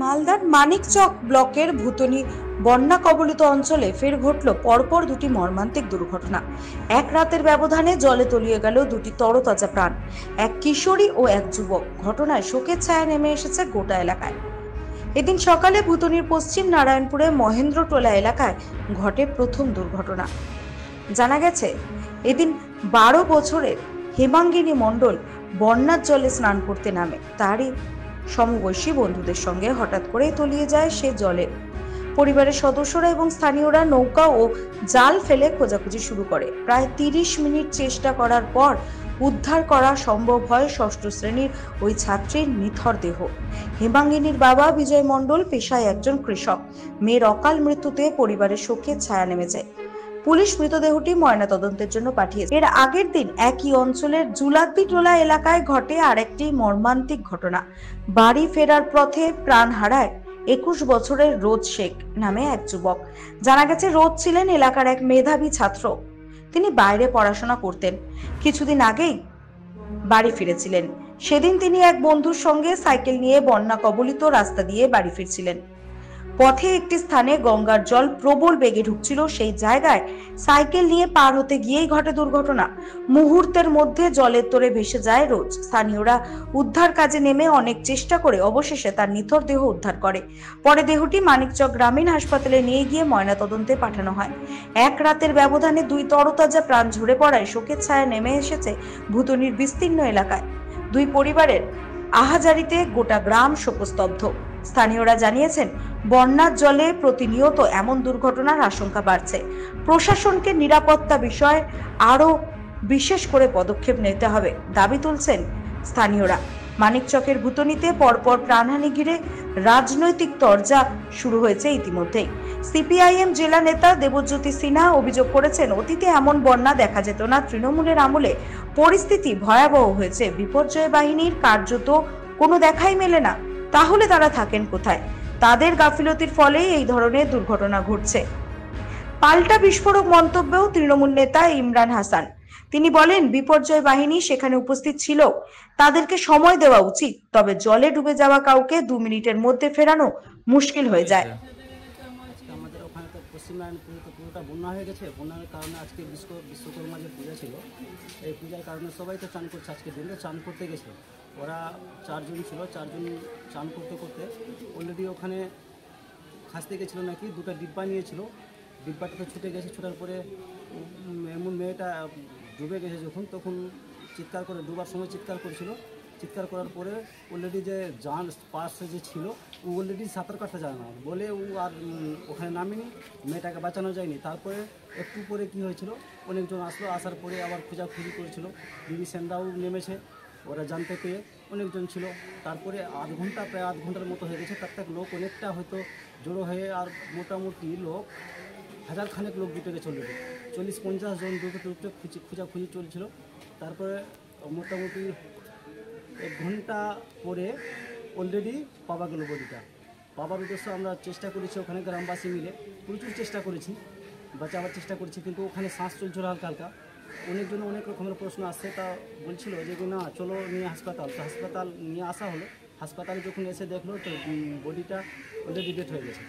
মালদার মানিকচক ব্লকের ভুতনি বন্যা কবলিত অঞ্চলে ফের ঘটল পরপর দুটি মর্মান্তিক দুর্ঘটনা। এক রাতের ব্যবধানে জলে তলিয়ে গেল দুটি তরতাজা প্রাণ, এক কিশোরী ও এক যুবক। ঘটনায় শোকের ছায়া নেমে এসেছে গোটা এলাকায়। এদিন সকালে ভুতনির পশ্চিম নারায়ণপুরে মহেন্দ্রটোলা এলাকায় ঘটে প্রথম দুর্ঘটনা। জানা গেছে, এদিন 12 বছরের হেমাঙ্গিনী মণ্ডল বন্যার জলে স্নান করতে নামে। তারই সমবয়সী বন্ধুদের সঙ্গে হঠাৎ করেই তলিয়ে যায় সে জলে। পরিবারের সদস্যরা এবং স্থানীয়রা নৌকা ও জাল ফেলে খোঁজাখুঁজি শুরু করে। প্রায় 30 মিনিট চেষ্টা করার পর উদ্ধার করা সম্ভব হয় ষষ্ঠ শ্রেণীর ওই ছাত্রীর নিথর দেহ। হেমাঙ্গিনীর বাবা বিজয় মণ্ডল পেশায় একজন কৃষক। মেয়ের অকাল মৃত্যুতে পরিবারের শোকের ছায়া নেমে যায়। পুলিশ মৃতদেহটি ময়নাতদন্তের জন্য পাঠিয়েছে। এর আগের দিন একই অঞ্চলের জুলাদ্দিটোলা এলাকায় ঘটে আরেকটি মর্মান্তিক ঘটনা। বাড়ি ফেরার পথে প্রাণ হারায় 21 বছরের রোজ শেখ নামে এক যুবক। জানা গেছে, রোজ ছিলেন এলাকার এক মেধাবী ছাত্র। তিনি বাইরে পড়াশোনা করতেন। কিছুদিন আগেই বাড়ি ফিরেছিলেন। সেদিন তিনি এক বন্ধুর সঙ্গে সাইকেল নিয়ে বন্যা কবলিত রাস্তা দিয়ে বাড়ি ফিরছিলেন। পথে একটি স্থানে গঙ্গার জল প্রবল বেগে ঢুকছিল। সেই জায়গায় সাইকেল নিয়ে পার হতে গিয়েই ঘটে দুর্ঘটনা। মুহূর্তের মধ্যে জলের তোড়ে ভেসে যায় রোজ। স্থানীয়রা উদ্ধার কাজে নেমে অনেক চেষ্টা করে অবশেষে তার নিথর দেহ উদ্ধার করে। পরে দেহটি মানিকচক গ্রামীণ হাসপাতালে নিয়ে গিয়ে ময়নাতদন্তে পাঠানো হয়। এক রাতের ব্যবধানে দুই তরতাজা প্রাণ ঝরে পড়ায় শোকের ছায়া নেমে এসেছে ভুতনির বিস্তীর্ণ এলাকায়। দুই পরিবারের আহাজারিতে গোটা গ্রাম শোকস্তব্ধ। স্থানীয়রা জানিয়েছেন, বন্যার জলে প্রতিনিয়ত এমন দুর্ঘটনার আশঙ্কা বাড়ছে। প্রশাসনকে নিরাপত্তা বিষয়ে আরো বিশেষ করে পদক্ষেপ নিতে হবে দাবি তুলছেন স্থানীয়রা। মানিকচকের ভুতনিতে পরপর প্রাণহানি ঘিরে রাজনৈতিক তরজা শুরু হয়েছে ইতিমধ্যেই। সিপিআইএম জেলা নেতা দেবজ্যোতি সিনহা অভিযোগ করেছেন, অতীতে এমন বন্যা দেখা যেত না। তৃণমূলের আমলে পরিস্থিতি ভয়াবহ হয়েছে। বিপর্যয় বাহিনীর কার্যত কোনো দেখাই মেলে না। তাহলে তারা থাকেন কোথায়? তাদের গাফিলতির ফলেই এই ধরনের দুর্ঘটনা ঘটছে। পাল্টা বিস্ফোরক মন্তব্যও তৃণমূল নেতা ইমরান হাসান। তিনি বলেন, বিপর্যয় বাহিনী সেখানে উপস্থিত ছিল, তাদেরকে সময় দেওয়া উচিত। তবে জলে ডুবে যাওয়া কাউকে 2 মিনিটের মধ্যে ফেরানো মুশকিল হয়ে যায়। আমাদের ওখানে তো পশ্চিম নারায়ণপুরে তো পুরোটা বন্যা হয়ে গেছে। বন্যার কারণে আজকে বিশ্বকর্মা যে পূজা ছিল, এই পূজার কারণে সবাই তো চান করছে। আজকে দিনে চান করতে গেছে। ওরা 4 জন ছিল, 4 জন চান করতে করতে অলরেডি ওখানে খাসতে গেছিলো নাকি, 2টা ডিব্বা নিয়েছিল। ডিব্বাটা তো ছুটে গেছে। ছুটার পরে এমন মেয়েটা ডুবে গেছে যখন, তখন চিৎকার করে, ডুবার সময় চিৎকার করছিল। চিৎকার করার পরে অলরেডি যে জান পাশে যে ছিল, ও অলরেডি সাঁতার কাটতে জানে না বলে ও আর ওখানে নামেনি, মেয়েটাকে বাঁচানো যায়নি। তারপরে একটু পরে কি হয়েছিল, অনেকজন আসলো, আসার পরে আবার খোঁজাখুঁজি করেছিল। বিবি সেনরাও নেমেছে, ওরা জানতে পেয়ে অনেকজন ছিল। তারপরে প্রায় আধ ঘন্টার মতো হয়ে গেছে। তার থেকে লোক অনেকটা হয়তো জড়ো হয়ে, আর মোটামুটি লোক 1000 খানেক লোক দুটো গেছে। 40-50 জন দুটো খোঁজাখুঁজি চলছিল। তারপরে মোটামুটি 1 ঘন্টা পরে অলরেডি পাওয়া গেল বডিটা। পাওয়ার উদ্দেশ্য আমরা চেষ্টা করেছি, ওখানে গ্রামবাসী মিলে প্রচুর চেষ্টা করেছি, বাঁচাবার চেষ্টা করেছি, কিন্তু ওখানে শ্বাস চলছিল হালকা হালকা। অনেকজন অনেক রকমের প্রশ্ন আসছে, তা বলছিল যে না চলো নিয়ে হাসপাতাল। তো হাসপাতাল নিয়ে আসা হলো। হাসপাতালে যখন এসে দেখলো তো বডিটা অলরেডি ডেথ হয়ে গেছে।